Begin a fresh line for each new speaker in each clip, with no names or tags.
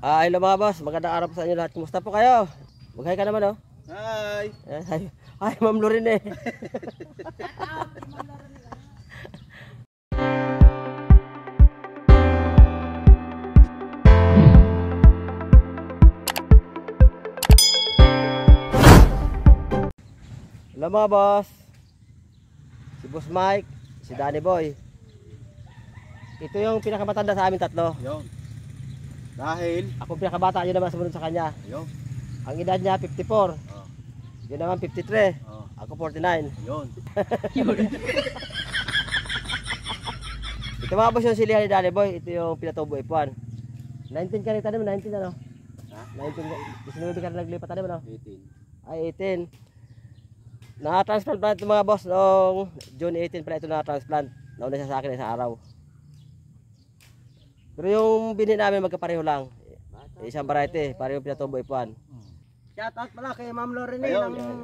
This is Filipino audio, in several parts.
Hello mga boss, magandang araw po sa inyo lahat. Kumusta po kayo? Mag-hi ka naman, oh.
Hi!
Hi, Ma'am Lorene. Hello mga boss. Si Boss Mike, si Danny Boy. Ito yung pinakamatanda sa amin tatlo.
Yun. Dahil
Ako pinakabata, yun naman sumunod sa kanya.
yun.
Ang edad niya 54.
Oh.
Yun naman 53.
Oh.
Ako 49.
Yun.
Ito mga boss yung silihan ni Danny Boy. Ito yung pinatubo F1. 19 ka rin tanim, 19 ano?
Ha?
19, 19 ka rin naglipat tanim ano?
18.
Ay 18. Na-transplant pa ito mga boss noong June 18 pala ito na-transplant. Nauna siya sa akin isang araw. Pero yung bini namin magkapareho lang. Isang variety, pareho pinatubo F1.
Shout out pala kay Ma'am Lorene
Ayun.
ng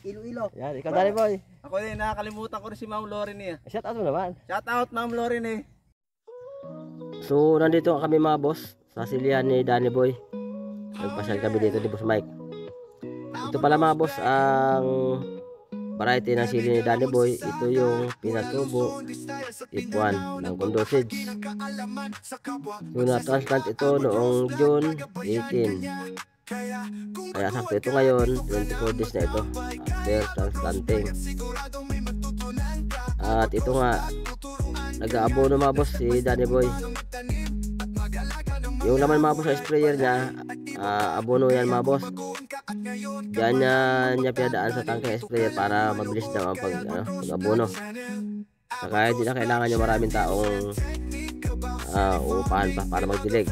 Iloilo.
Yan, ikaw Danny Boy.
Ako din, nakakalimutan ko rin si Ma'am Lorene.
Shout out mo naman.
Shout out Ma'am Lorene.
So nandito kami mga boss sa silihan ni Danny Boy. Nagpasyal kami dito ni Boss Mike. Ito pala mga boss ang variety ng sili ni Danny Boy. Ito yung pinatubo F1 ng Condor Seeds. So na-transplant ito noong June 18. Kaya sakto ito ngayon, 24 days na ito after transplanting. At ito nga, nag-aabono mga boss si Danny Boy. Yung laman mga boss sa sprayer niya, abono yan mga boss. Diyan niya pinadaan sa tangke sprayer para mabilis na ang pag-abono. Saka hindi na kailangan yung maraming taong upahan pa para magdilig.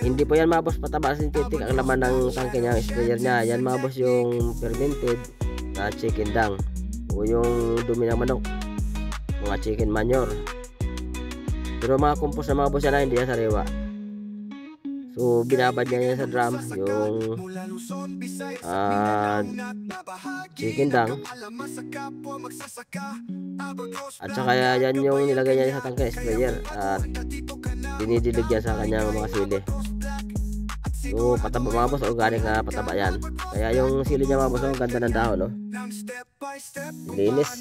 Hindi po yan mga boss pataba synthetic ang laman ng tangke niya, sprayer niya. Yan mga boss yung fermented na chicken dung o yung dumi ng manok, mga chicken manure. Pero mga compost na mga boss yan na hindi yan sariwa. So binabad niya yan sa drum yung chicken dung. At saka yan yung nilagay niya sa tangke sprayer at dinidilig yan sa kanyang mga sili. So pataba mga boss, organic na pataba yan. Kaya yung sili niya mga boss, ang ganda ng dahon, no? Linis.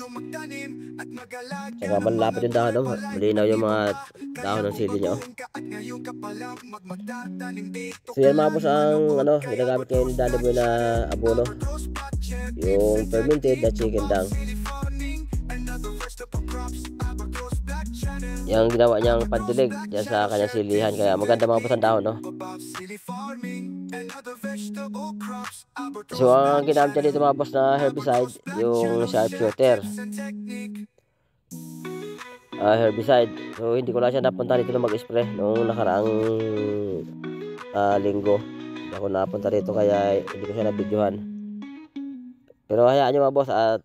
Saka malapit yung dahon, no? Malinaw yung mga dahon ng sili niya, oh. So yan mga boss ang ginagamit ngayon ni Danny Boy na abono, yung fermented na chicken dung. Yung ginawa niyang pandilig dyan sa kanyang silihan, kaya maganda mga boss ang dahon, no? So ang ginamit niya dito mga boss na herbicide, yung sharpshooter herbicide. So hindi ko lang siya napunta dito na mag-spray noong nakaraang linggo. Hindi ako napunta dito kaya hindi ko siya nabidyohan. Pero hayaan nyo mga boss, at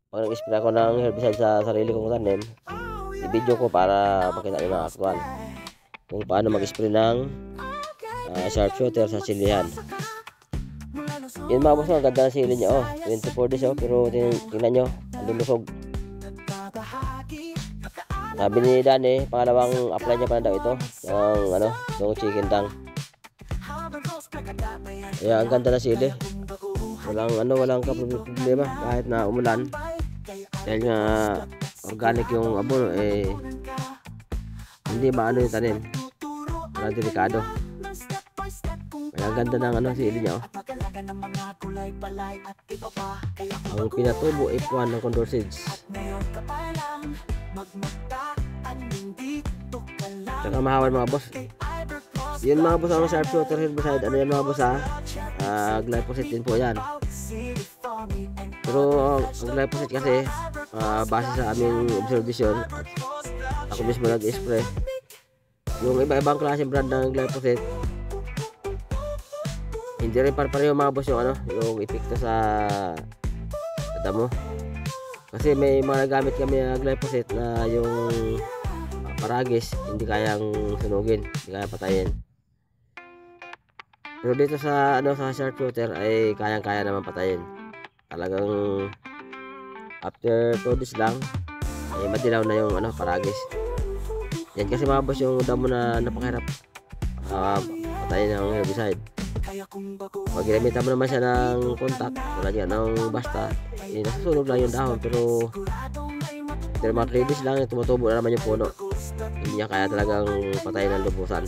pag nag-spray ako ng herbicide sa sarili kong tanim, i-video ko para makita nyo ng actual kung paano mag-spray ng sharpshooter sa silihan. Yun mga boss, ang ganda ng sili niya, 24 days, pero tingnan nyo, ang lulusog. Sabi ni Danny, pangalawang apply niya pa na daw ito ng chicken dung. Kaya ang ganda ng sili, walang problema kahit na umulan, dahil nga organic yung abono, hindi maano yung tanim, wala delikado. Kaya ang ganda ng sili niya, ang pinatubo F1 ng Condor Seeds. Saka mahawan mga boss. Yun mga boss ang sharpshooter herbicide. Ano yan mga boss, glyphosate din po yan. Pero ang glyphosate kasi base sa aming observation, ako mismo nag-spray. Yung iba-ibang klase brand ng glyphosate, hindi rin pareho mga boss yung epekto sa damo. Kasi may mga nagamit kami na glyphosate na yung paragis hindi kayang sunugin, hindi kayang patayin. Pero dito sa sa sharpshooter ay kayang-kaya naman patayin. Talagang after 2 days lang ay madilaw na yung paragis. Yan kasi mga boss yung damo na napakahirap patayin ng herbicide. Pag ginamitan mo naman siya ng contact, wala yan ng basta, nasusunog lang yung dahon, pero mga credits lang, tumutubo na naman yung puno. Hindi niya kaya talagang patayin ng lubusan.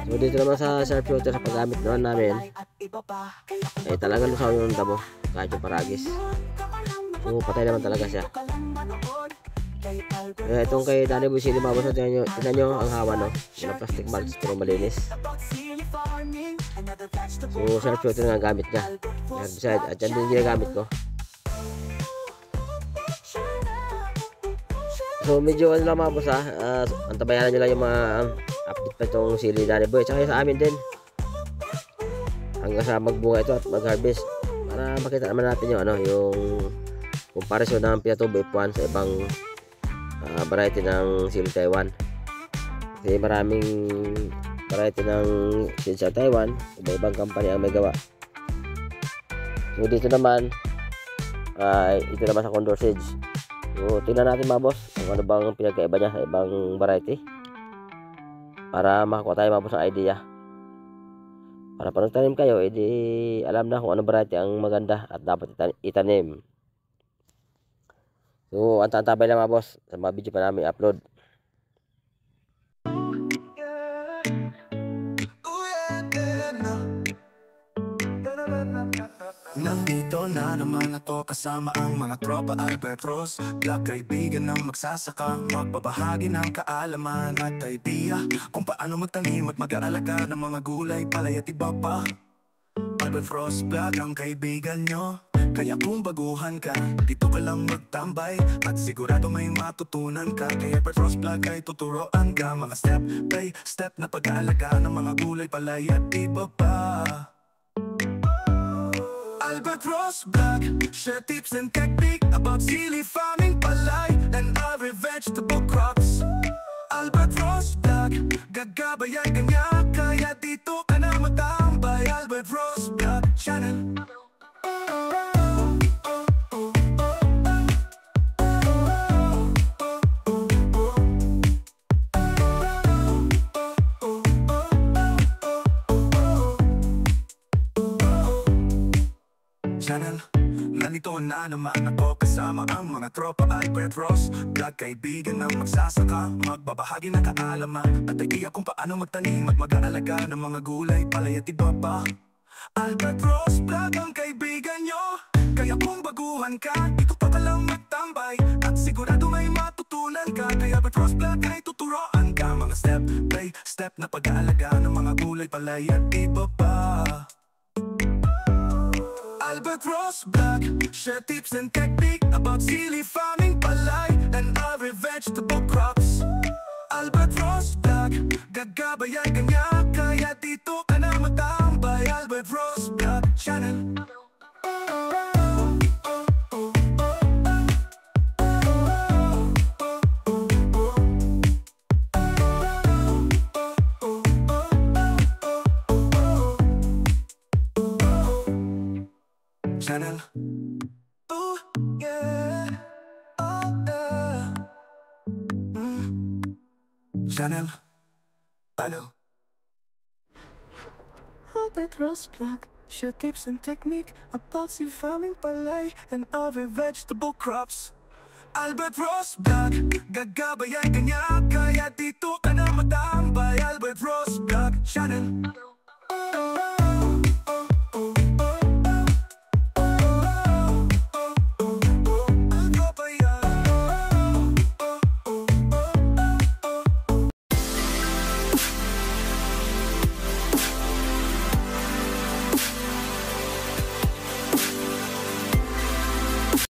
So dito naman sa sharp shooter, sa paggamit naman namin, ay talagang lusaw yung damo kahit yung paragis. So patay naman talaga siya. Kaya itong kay Danny Boy Sili mga boss, tingnan nyo ang hawa, no? Yung plastic bags pero malinis. So sharp shooter nga gamit niya, herbicide, at yan din ginagamit ko. So medyo ano lang mga boss, antabayanan nyo lang yung mga update pa itong Sili Danny Boy, tsaka sa amin din hanggang sa magbunga ito at mag-harvest, para makita naman natin yung yung comparison ng pinatubo F1 sa ibang variety ng Sili Taiwan. Kasi maraming variety ng Sili sa Taiwan, iba-ibang company ang may gawa. So dito naman ito naman sa Condor Sage. So tingnan natin mga boss kung ano bang pinagkaiba niya sa ibang variety, para makakuha tayo mga boss ng idea, para pag nagtanim kayo edi alam na kung ano variety ang maganda at dapat itanim. So antabay lang mga boss sa mga video pa namin upload.
Nandito na naman ako kasama ang mga tropa Albert Ross, Black, kaibigan ng magsasaka, magbabahagi ng kaalaman at idea kung paano magtanim at mag-aalaga ng mga gulay, palay at iba pa. Albert Ross Black ang kaibigan nyo, kaya kung baguhan ka, dito ka lang magtambay at sigurado may matutunan ka. Kaya Albert Ross Black ay tuturoan ka, mga step by step na pag-aalaga ng mga gulay, palay at iba pa. Albert Ross Black, share tips and technique about sili farming, palay, and other vegetable crops. Albert Ross Black, gagabayan ka niya, kaya dito ka na matambay. Albert Ross Black Channel. Channel. Nandito na naman ako kasama ang mga tropa Albert Ross Black, kaibigan ng magsasaka, magbabahagi ng kaalaman at idea kung paano magtanim at mag-aalaga ng mga gulay, palay at iba pa. Albert Ross Black ang kaibigan nyo, kaya kung baguhan ka, dito pa ka lang magtambay at sigurado may matutunan ka. Kaya Albert Ross Black ay tuturoan ka, mga step by step na pag-aalaga ng mga gulay, palay at iba pa. Albert Ross Black, share tips and technique about sili farming, palay, and other vegetable crops. Albert Ross Black, gagabayan ka niya, kaya dito ka na matambay. Albert Ross Black Channel. Channel. Oh yeah, oh yeah. Channel. Hello. Albert Ross Black, share tips and technique about sili farming, palay, and other vegetable crops. Albert Ross Black, gagabayan ka niya, kaya dito ka na matambay. Albert Ross Black Channel.